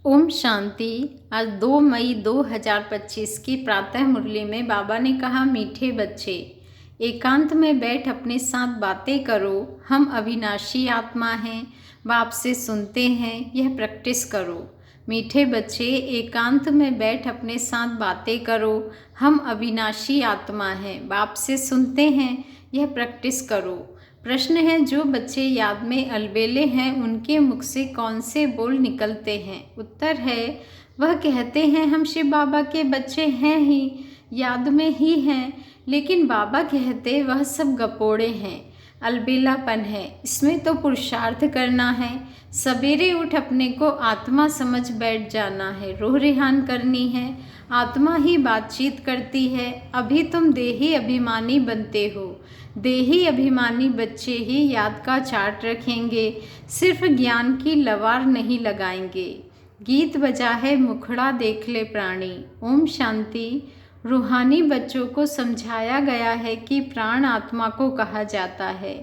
ओम शांति। आज 2 मई 2025 की प्रातः मुरली में बाबा ने कहा, मीठे बच्चे एकांत में बैठ अपने साथ बातें करो। हम अविनाशी आत्मा हैं, बाप से सुनते हैं, यह प्रैक्टिस करो। मीठे बच्चे एकांत में बैठ अपने साथ बातें करो। हम अविनाशी आत्मा हैं, बाप से सुनते हैं, यह प्रैक्टिस करो। प्रश्न है, जो बच्चे याद में अलबेले हैं उनके मुख से कौन से बोल निकलते हैं? उत्तर है, वह कहते हैं हम शिव बाबा के बच्चे हैं ही, याद में ही हैं, लेकिन बाबा कहते वह सब गपोड़े हैं, अलबेलापन है, इसमें तो पुरुषार्थ करना है। सवेरे उठ अपने को आत्मा समझ बैठ जाना है, रोह रेहान करनी है। आत्मा ही बातचीत करती है। अभी तुम देही अभिमानी बनते हो। देही अभिमानी बच्चे ही याद का चार्ट रखेंगे, सिर्फ ज्ञान की लवार नहीं लगाएंगे। गीत बजा है मुखड़ा देख ले प्राणी। ओम शांति। रूहानी बच्चों को समझाया गया है कि प्राण आत्मा को कहा जाता है।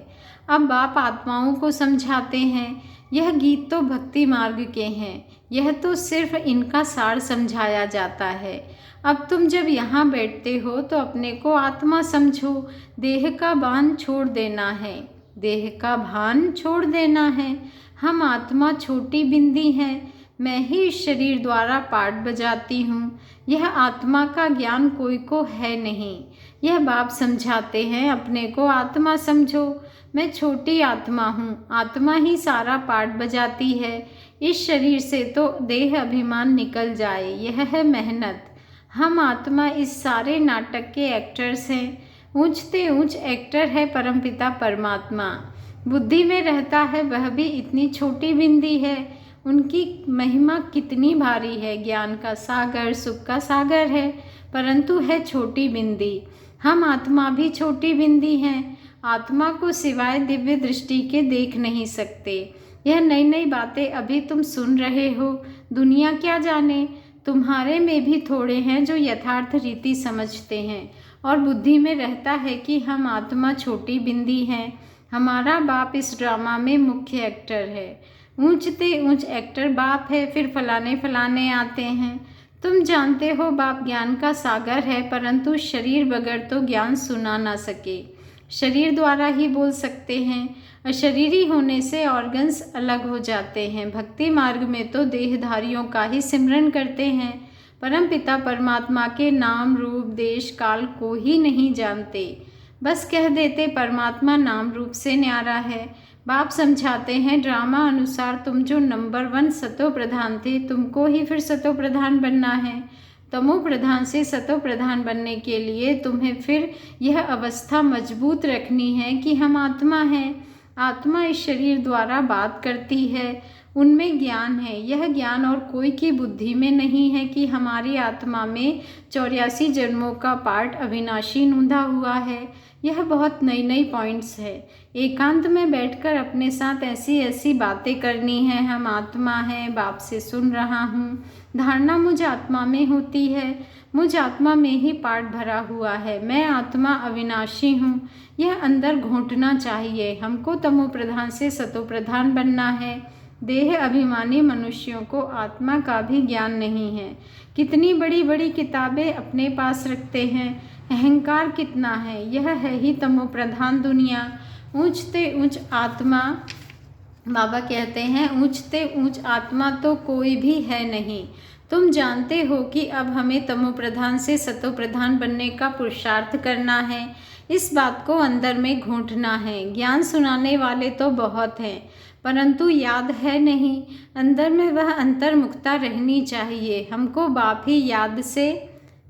अब बाप आत्माओं को समझाते हैं। यह गीत तो भक्ति मार्ग के हैं, यह तो सिर्फ इनका सार समझाया जाता है। अब तुम जब यहाँ बैठते हो तो अपने को आत्मा समझो। देह का भान छोड़ देना है, देह का भान छोड़ देना है। हम आत्मा छोटी बिंदी हैं, मैं ही इस शरीर द्वारा पाठ बजाती हूँ। यह आत्मा का ज्ञान कोई को है नहीं। यह बाप समझाते हैं, अपने को आत्मा समझो। मैं छोटी आत्मा हूँ, आत्मा ही सारा पाठ बजाती है। इस शरीर से तो देह अभिमान निकल जाए, यह है मेहनत। हम आत्मा इस सारे नाटक के एक्टर्स हैं। ऊंचते ऊंच एक्टर है परमपिता परमात्मा। बुद्धि में रहता है वह भी इतनी छोटी बिंदी है। उनकी महिमा कितनी भारी है। ज्ञान का सागर, सुख का सागर है, परंतु है छोटी बिंदी। हम आत्मा भी छोटी बिंदी हैं। आत्मा को सिवाय दिव्य दृष्टि के देख नहीं सकते। यह नई नई बातें अभी तुम सुन रहे हो। दुनिया क्या जाने, तुम्हारे में भी थोड़े हैं जो यथार्थ रीति समझते हैं और बुद्धि में रहता है कि हम आत्मा छोटी बिंदी हैं। हमारा बाप इस ड्रामा में मुख्य एक्टर है। ऊंचते ऊंच एक्टर बाप है, फिर फलाने फलाने आते हैं। तुम जानते हो बाप ज्ञान का सागर है, परंतु शरीर बगैर तो ज्ञान सुना ना सके। शरीर द्वारा ही बोल सकते हैं। अशरीरी होने से ऑर्गन्स अलग हो जाते हैं। भक्ति मार्ग में तो देहधारियों का ही सिमरन करते हैं। परम पिता परमात्मा के नाम, रूप, देश, काल को ही नहीं जानते। बस कह देते परमात्मा नाम रूप से न्यारा है। बाप समझाते हैं, ड्रामा अनुसार तुम जो नंबर 1 सतो प्रधान थे, तुमको ही फिर सतो प्रधान बनना है। तमो प्रधान से सतो प्रधान बनने के लिए तुम्हें फिर यह अवस्था मजबूत रखनी है कि हम आत्मा हैं। आत्मा इस शरीर द्वारा बात करती है, उनमें ज्ञान है। यह ज्ञान और कोई की बुद्धि में नहीं है कि हमारी आत्मा में 84 जन्मों का पाठ अविनाशी नूंधा हुआ है। यह बहुत नई नई पॉइंट्स है। एकांत में बैठकर अपने साथ ऐसी ऐसी बातें करनी है। हम आत्मा हैं, बाप से सुन रहा हूँ। धारणा मुझ आत्मा में होती है, मुझ आत्मा में ही पाठ भरा हुआ है। मैं आत्मा अविनाशी हूँ, यह अंदर घोंटना चाहिए। हमको तमो प्रधान से सतो प्रधान बनना है। देह अभिमानी मनुष्यों को आत्मा का भी ज्ञान नहीं है। कितनी बड़ी बड़ी किताबें अपने पास रखते हैं, अहंकार कितना है। यह है ही तमो प्रधान दुनिया। ऊंचते ऊंच आत्मा, बाबा कहते हैं, ऊंचते ऊंच आत्मा तो कोई भी है नहीं। तुम जानते हो कि अब हमें तमो प्रधान से सतो प्रधान बनने का पुरुषार्थ करना है। इस बात को अंदर में घोंटना है। ज्ञान सुनाने वाले तो बहुत हैं, परंतु याद है नहीं। अंदर में वह अंतर्मुखता रहनी चाहिए। हमको बाप ही याद से,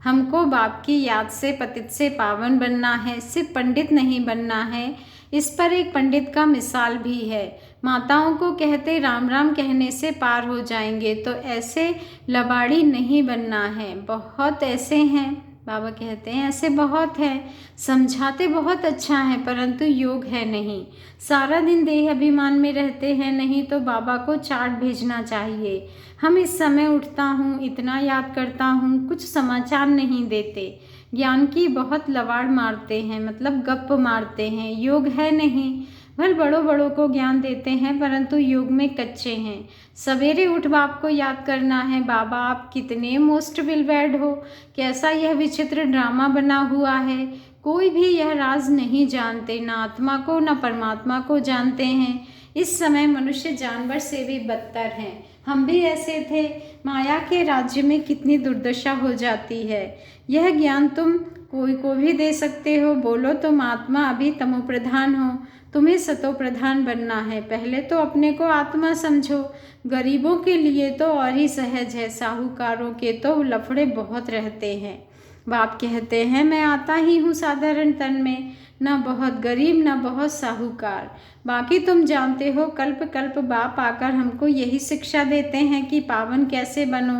हमको बाप की याद से पतित से पावन बनना है, सिर्फ पंडित नहीं बनना है। इस पर एक पंडित का मिसाल भी है। माताओं को कहते राम राम कहने से पार हो जाएंगे, तो ऐसे लबाड़ी नहीं बनना है। बहुत ऐसे हैं, बाबा कहते हैं ऐसे बहुत हैं। समझाते बहुत अच्छा है, परंतु योग है नहीं। सारा दिन देह अभिमान में रहते हैं। नहीं तो बाबा को चार्ट भेजना चाहिए। हम इस समय उठता हूँ, इतना याद करता हूँ, कुछ समाचार नहीं देते। ज्ञान की बहुत लवाड़ मारते हैं, मतलब गप मारते हैं। योग है नहीं। वह बड़ों बड़ों को ज्ञान देते हैं परंतु योग में कच्चे हैं। सवेरे उठ बाप को याद करना है, बाबा आप कितने मोस्ट विलवेड हो, कैसा यह विचित्र ड्रामा बना हुआ है। कोई भी यह राज नहीं जानते, ना आत्मा को ना परमात्मा को जानते हैं। इस समय मनुष्य जानवर से भी बदतर हैं। हम भी ऐसे थे। माया के राज्य में कितनी दुर्दशा हो जाती है। यह ज्ञान तुम कोई को भी दे सकते हो। बोलो तुम आत्मा अभी तमो प्रधान हो, तुम्हें सतो प्रधान बनना है। पहले तो अपने को आत्मा समझो। गरीबों के लिए तो और ही सहज है, साहूकारों के तो लफड़े बहुत रहते हैं। बाप कहते हैं मैं आता ही हूँ साधारण तन में, ना बहुत गरीब ना बहुत साहूकार। बाकी तुम जानते हो कल्प कल्प बाप आकर हमको यही शिक्षा देते हैं कि पावन कैसे बनो।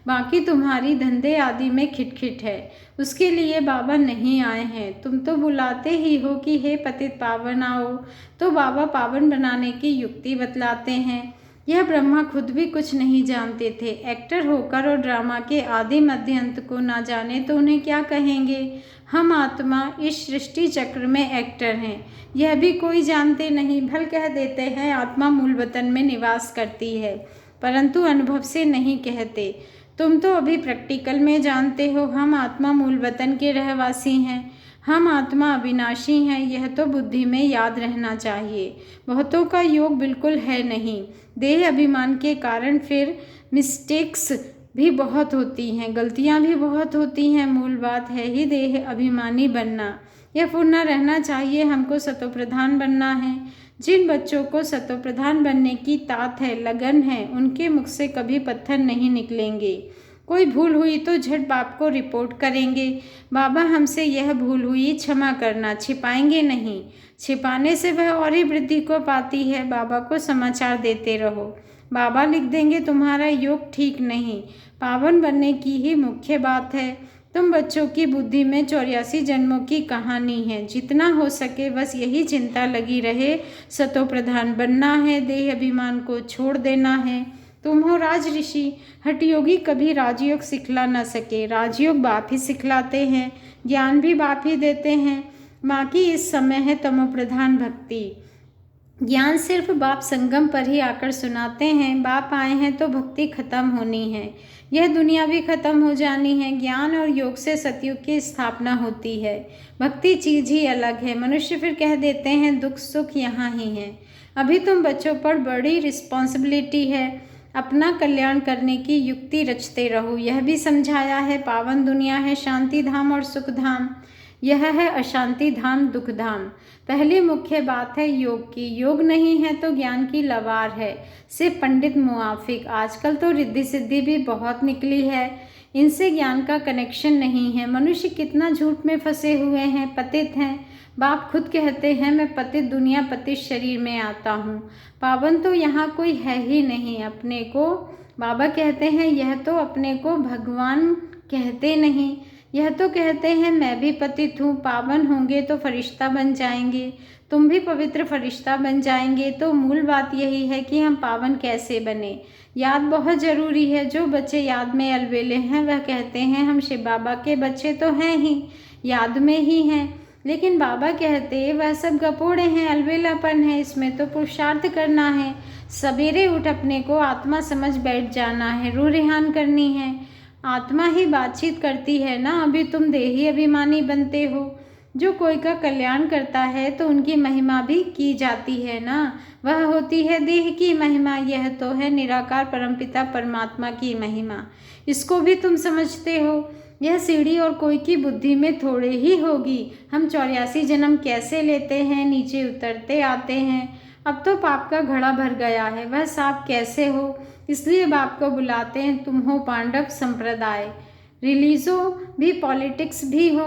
बाकी तुम्हारी धंधे आदि में खिटखिट है, उसके लिए बाबा नहीं आए हैं। तुम तो बुलाते ही हो कि हे पतित पावन आओ, तो बाबा पावन बनाने की युक्ति बतलाते हैं। यह ब्रह्मा खुद भी कुछ नहीं जानते थे। एक्टर होकर और ड्रामा के आदि मध्य अंत को ना जाने तो उन्हें क्या कहेंगे। हम आत्मा इस सृष्टि चक्र में एक्टर हैं, यह भी कोई जानते नहीं। भल कह देते हैं आत्मा मूल वतन में निवास करती है, परंतु अनुभव से नहीं कहते। तुम तो अभी प्रैक्टिकल में जानते हो हम आत्मा मूल वतन के रहवासी हैं। हम आत्मा अविनाशी हैं, यह तो बुद्धि में याद रहना चाहिए। बहुतों का योग बिल्कुल है नहीं। देह अभिमान के कारण फिर मिस्टेक्स भी बहुत होती हैं, गलतियां भी बहुत होती हैं। मूल बात है ही देह अभिमानी बनना। यह पूर्ण रहना चाहिए। हमको सतोप्रधान बनना है। जिन बच्चों को सतोप्रधान बनने की तात है, लगन है, उनके मुख से कभी पत्थर नहीं निकलेंगे। कोई भूल हुई तो झट बाप को रिपोर्ट करेंगे, बाबा हमसे यह भूल हुई, क्षमा करना। छिपाएंगे नहीं, छिपाने से वह और ही वृद्धि को पाती है। बाबा को समाचार देते रहो, बाबा लिख देंगे तुम्हारा योग ठीक नहीं। पावन बनने की ही मुख्य बात है। तुम बच्चों की बुद्धि में 84 जन्मों की कहानी है। जितना हो सके बस यही चिंता लगी रहे, सतो प्रधान बनना है, देह अभिमान को छोड़ देना है। तुम हो राज ऋषि, हठयोगी कभी राजयोग सिखला न सके। राजयोग बाप ही सिखलाते हैं, ज्ञान भी बाप ही देते हैं। बाकी इस समय है तमो प्रधान भक्ति। ज्ञान सिर्फ बाप संगम पर ही आकर सुनाते हैं। बाप आए हैं तो भक्ति खत्म होनी है, यह दुनिया भी खत्म हो जानी है। ज्ञान और योग से सतयुग की स्थापना होती है। भक्ति चीज ही अलग है। मनुष्य फिर कह देते हैं दुख सुख यहाँ ही है। अभी तुम बच्चों पर बड़ी रिस्पॉन्सिबिलिटी है, अपना कल्याण करने की युक्ति रचते रहो। यह भी समझाया है पावन दुनिया है शांति धाम और सुख धाम, यह है अशांति धाम दुख धाम। पहली मुख्य बात है योग की। योग नहीं है तो ज्ञान की लवार है, सिर्फ पंडित मुआफिक। आजकल तो रिद्धि सिद्धि भी बहुत निकली है, इनसे ज्ञान का कनेक्शन नहीं है। मनुष्य कितना झूठ में फंसे हुए हैं, पतित हैं। बाप खुद कहते हैं मैं पतित दुनिया पतित शरीर में आता हूँ। पावन तो यहाँ कोई है ही नहीं। अपने को बाबा कहते हैं यह तो अपने को भगवान कहते नहीं, यह तो कहते हैं मैं भी पतित हूँ। पावन होंगे तो फरिश्ता बन जाएंगे, तुम भी पवित्र फरिश्ता बन जाएंगे। तो मूल बात यही है कि हम पावन कैसे बने। याद बहुत ज़रूरी है। जो बच्चे याद में अलबेले हैं वह कहते हैं हम शिव बाबा के बच्चे तो हैं ही, याद में ही हैं। लेकिन बाबा कहते वह सब गपोड़े हैं, अलबेलापन है, इसमें तो पुरुषार्थ करना है। सवेरे उठ अपने को आत्मा समझ बैठ जाना है, रूह रिहान करनी है। आत्मा ही बातचीत करती है ना। अभी तुम देही अभिमानी बनते हो। जो कोई का कल्याण करता है तो उनकी महिमा भी की जाती है ना, वह होती है देह की महिमा। यह तो है निराकार परमपिता परमात्मा की महिमा, इसको भी तुम समझते हो। यह सीढ़ी और कोई की बुद्धि में थोड़े ही होगी। हम 84 जन्म कैसे लेते हैं, नीचे उतरते आते हैं। अब तो पाप का घड़ा भर गया है, वह साफ कैसे हो। इसलिए बाप को बुलाते हैं तुम हो पांडव संप्रदाय। रिलीजो भी पॉलिटिक्स भी हो।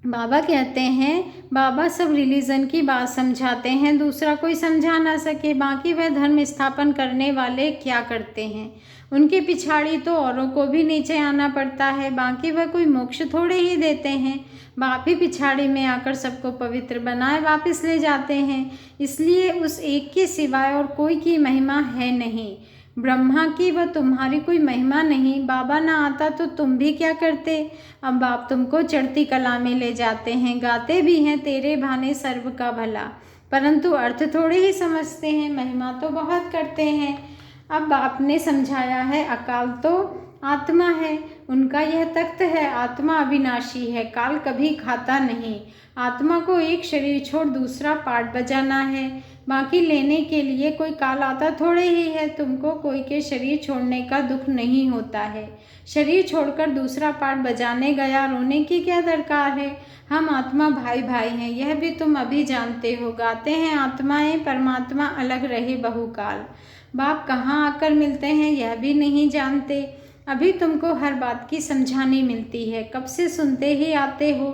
बाबा कहते हैं बाबा सब रिलीजन की बात समझाते हैं, दूसरा कोई समझा ना सके। बाकी वह धर्म स्थापन करने वाले क्या करते हैं, उनके पिछाड़ी तो औरों को भी नीचे आना पड़ता है। बाकी वह कोई मोक्ष थोड़े ही देते हैं, बाप ही पिछाड़ी में आकर सबको पवित्र बनाए वापस ले जाते हैं। इसलिए उस एक के सिवाय और कोई की महिमा है नहीं। ब्रह्मा की व तुम्हारी कोई महिमा नहीं। बाबा ना आता तो तुम भी क्या करते। अब बाप तुमको चढ़ती कला में ले जाते हैं, गाते भी हैं तेरे भाने सर्व का भला। परंतु अर्थ थोड़े ही समझते हैं, महिमा तो बहुत करते हैं। अब आपने समझाया है अकाल तो आत्मा है, उनका यह तख्त है, आत्मा अविनाशी है, काल कभी खाता नहीं। आत्मा को एक शरीर छोड़ दूसरा पार्ट बजाना है, बाकी लेने के लिए कोई काल आता थोड़े ही है। तुमको कोई के शरीर छोड़ने का दुख नहीं होता है, शरीर छोड़कर दूसरा पार्ट बजाने गया, रोने की क्या दरकार है। हम आत्मा भाई भाई हैं, यह भी तुम अभी जानते हो। गाते हैं आत्माएं परमात्मा अलग रहे बहुकाल, बाप कहाँ आकर मिलते हैं यह भी नहीं जानते। अभी तुमको हर बात की समझानी मिलती है, कब से सुनते ही आते हो।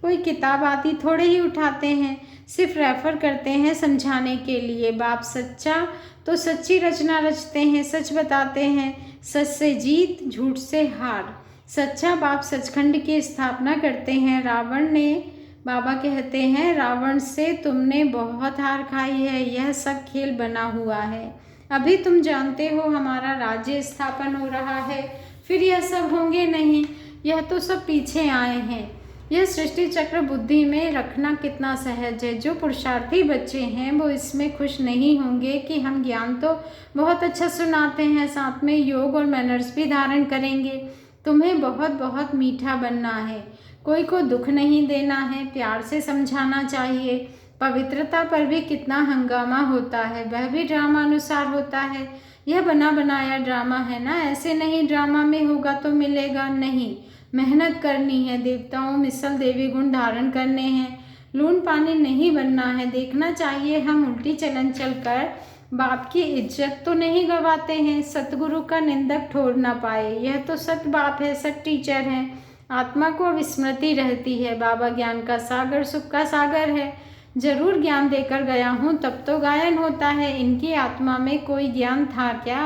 कोई किताब आती थोड़े ही उठाते हैं, सिर्फ रेफर करते हैं समझाने के लिए। बाप सच्चा तो सच्ची रचना रचते हैं, सच बताते हैं, सच से जीत झूठ से हार। सच्चा बाप सचखंड की स्थापना करते हैं। रावण ने, बाबा कहते हैं, रावण से तुमने बहुत हार खाई है, यह सब खेल बना हुआ है। अभी तुम जानते हो हमारा राज्य स्थापन हो रहा है, फिर यह सब होंगे नहीं, यह तो सब पीछे आए हैं। यह सृष्टि चक्र बुद्धि में रखना कितना सहज है। जो पुरुषार्थी बच्चे हैं वो इसमें खुश नहीं होंगे कि हम ज्ञान तो बहुत अच्छा सुनाते हैं, साथ में योग और मैनर्स भी धारण करेंगे। तुम्हें बहुत बहुत मीठा बनना है, कोई को दुख नहीं देना है, प्यार से समझाना चाहिए। पवित्रता पर भी कितना हंगामा होता है, वह भी ड्रामा अनुसार होता है। यह बना बनाया ड्रामा है ना, ऐसे नहीं ड्रामा में होगा तो मिलेगा नहीं। मेहनत करनी है, देवताओं मिसल देवी गुण धारण करने हैं, लून पानी नहीं बनना है। देखना चाहिए हम उल्टी चलन चल कर बाप की इज्जत तो नहीं गवाते हैं, सतगुरु का निंदक ठोर ना पाए। यह तो सत बाप है, सत टीचर है। आत्मा को विस्मृति रहती है, बाबा ज्ञान का सागर सुख का सागर है। जरूर ज्ञान देकर गया हूँ तब तो गायन होता है। इनकी आत्मा में कोई ज्ञान था क्या?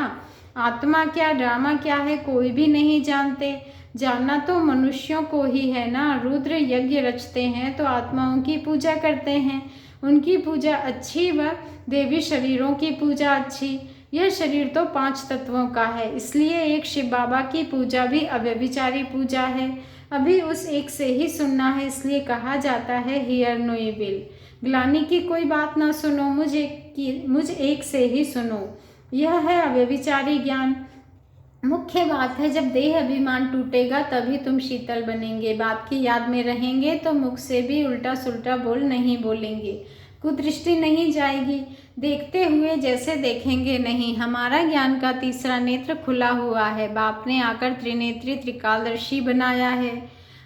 आत्मा क्या ड्रामा क्या है कोई भी नहीं जानते। जानना तो मनुष्यों को ही है ना। रुद्र यज्ञ रचते हैं तो आत्माओं की पूजा करते हैं, उनकी पूजा अच्छी व देवी शरीरों की पूजा अच्छी। यह शरीर तो 5 तत्वों का है, इसलिए एक शिव बाबा की पूजा भी अव्यभिचारी पूजा है। अभी उस एक से ही सुनना है, इसलिए कहा जाता है हियर नो इविल। ग्लानि की कोई बात ना सुनो, मुझ एक से ही सुनो। यह है अव्यभिचारी ज्ञान। मुख्य बात है जब देह अभिमान टूटेगा तभी तुम शीतल बनेंगे, बाप की याद में रहेंगे तो मुख से भी उल्टा सुल्टा बोल नहीं बोलेंगे, कुदृष्टि नहीं जाएगी, देखते हुए जैसे देखेंगे नहीं। हमारा ज्ञान का तीसरा नेत्र खुला हुआ है, बाप ने आकर त्रिनेत्री त्रिकालदर्शी बनाया है।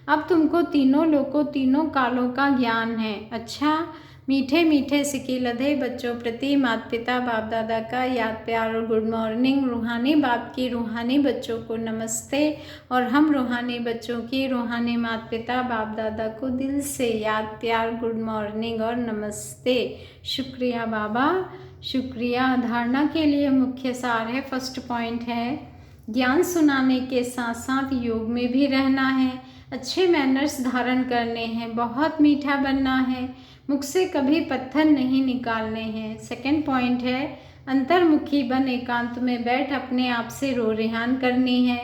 अब तुमको तीनों लोकों तीनों कालों का ज्ञान है। अच्छा, मीठे मीठे सिके लधे बच्चों प्रति माता पिता बाप दादा का याद प्यार और गुड मॉर्निंग। रूहानी बाप की रूहानी बच्चों को नमस्ते, और हम रूहानी बच्चों की रूहानी माता पिता बाप दादा को दिल से याद प्यार गुड मॉर्निंग और नमस्ते। शुक्रिया बाबा, शुक्रिया। धारणा के लिए मुख्य सार है, फर्स्ट पॉइंट है ज्ञान सुनाने के साथ साथ योग में भी रहना है, अच्छे मैनर्स धारण करने हैं, बहुत मीठा बनना है, मुख से कभी पत्थर नहीं निकालने हैं। सेकंड पॉइंट है अंतर्मुखी बन एकांत में बैठ अपने आप से रो रेहान करनी है,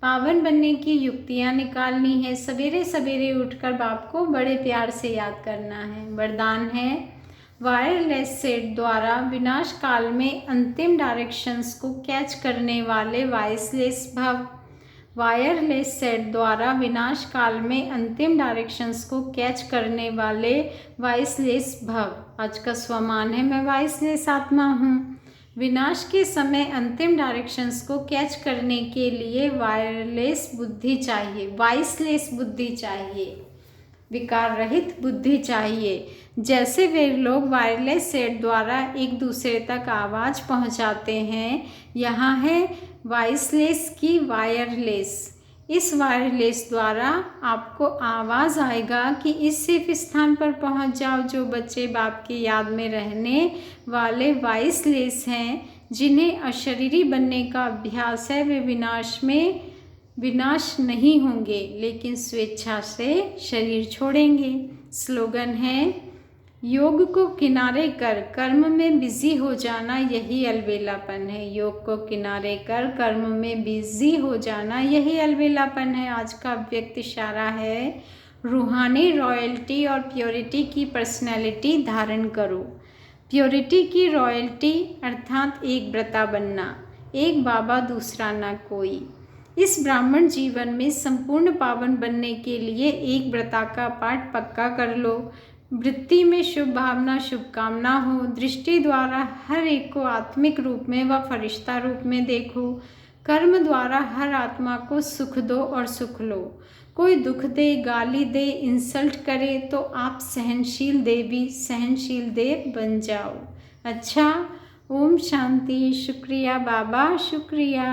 पावन बनने की युक्तियाँ निकालनी है, सवेरे सवेरे उठकर बाप को बड़े प्यार से याद करना है। वरदान है वायरलेस सेट द्वारा विनाश काल में अंतिम डायरेक्शंस को कैच करने वाले वॉइसलेस भव। वायरलेस सेट द्वारा विनाश काल में अंतिम डायरेक्शंस को कैच करने वाले वॉइसलेस भव। आज का स्वमान है मैं वॉइसलेस आत्मा हूँ। विनाश के समय अंतिम डायरेक्शंस को कैच करने के लिए वायरलेस बुद्धि चाहिए, वॉइसलेस बुद्धि चाहिए, विकार रहित बुद्धि चाहिए। जैसे वे लोग वायरलेस सेट द्वारा एक दूसरे तक आवाज़ पहुंचाते हैं, यहाँ है वॉइसलेस की वायरलेस। इस वायरलेस द्वारा आपको आवाज़ आएगा कि इस सिर्फ स्थान पर पहुंच जाओ। जो बच्चे बाप की याद में रहने वाले वॉइसलेस हैं, जिन्हें अशरीरी बनने का अभ्यास है, वे विनाश नहीं होंगे, लेकिन स्वेच्छा से शरीर छोड़ेंगे। स्लोगन है योग को किनारे कर कर्म में बिजी हो जाना, यही अलबेलापन है। योग को किनारे कर कर्म में बिजी हो जाना, यही अलबेलापन है। आज का व्यक्त इशारा है रूहानी रॉयल्टी और प्योरिटी की पर्सनैलिटी धारण करो। प्योरिटी की रॉयल्टी अर्थात एक व्रता बनना, एक बाबा दूसरा ना कोई। इस ब्राह्मण जीवन में संपूर्ण पावन बनने के लिए एक व्रता का पाठ पक्का कर लो। वृत्ति में शुभ भावना शुभकामना हो। दृष्टि द्वारा हर एक को आत्मिक रूप में व फरिश्ता रूप में देखो। कर्म द्वारा हर आत्मा को सुख दो और सुख लो। कोई दुख दे, गाली दे, इंसल्ट करे तो आप सहनशील देवी, सहनशील देव बन जाओ। अच्छा, ओम शांति। शुक्रिया बाबा, शुक्रिया।